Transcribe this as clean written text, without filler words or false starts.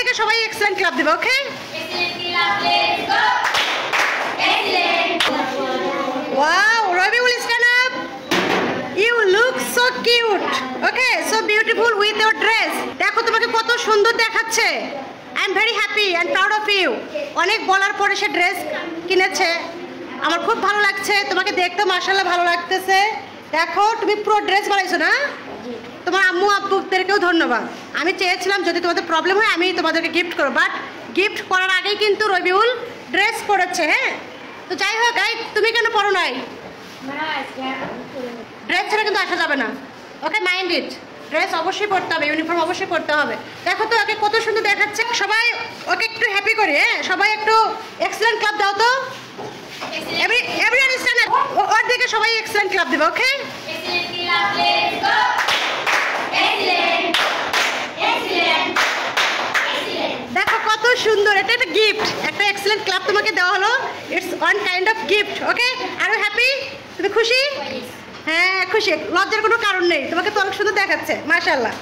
দিকে সবাই excellent club দেবে, ওকে? Wow, Rabiul, stand up. You look so cute. Okay, so beautiful with your dress. দেখো তোমাকে কত সুন্দর দেখাচ্ছে। I am very happy and proud of you. অনেক বলার পরে সে ড্রেস কিনেছে, আমার খুব ভালো লাগছে। তোমাকে দেখতে মাশাআল্লাহ ভালো লাগতেছে। দেখো তুমি পুরো ড্রেস বানাইছো না? তোমার আম্মু আব্বুদেরকেও ধন্যবাদ। আমি চেয়েছিলাম যদি তোমাদের প্রবলেম হয় আমি তোমাদেরকে গিফট করব, বাট গিফট করার আগেই কিন্তু রবিউল ড্রেস পরেছে। হ্যাঁ, তো যাই হোক, তুমি কেন পরো নাই? ড্রেস ছাড়া কিন্তু আসা যাবে না, ওকে? মাইন্ড ইট, ড্রেস অবশ্যই পরতে হবে, ইউনিফর্ম অবশ্যই পরতে হবে। দেখো তো ওকে কত সুন্দর দেখাচ্ছে। সবাই ওকে একটু হ্যাপি করি, হ্যাঁ? সবাই একটু এক্সেলেন্ট ক্লাব দাও তো। Everyone stand up. ওর দিকে সবাই এক্সেলেন্ট ক্লাব দেবে, ওকে? দেখো কত সুন্দর, এটা একটা গিফট, একটা এক্সেলেন্ট ক্লাব তোমাকে দেওয়া হলো। It's one kind of gift, okay? আর হ্যাপি? তুমি খুশি? হ্যাঁ খুশি, লজ্জার কোনো কারণ নেই, তোমাকে তো অনেক সুন্দর দেখাচ্ছে, মাশাআল্লাহ।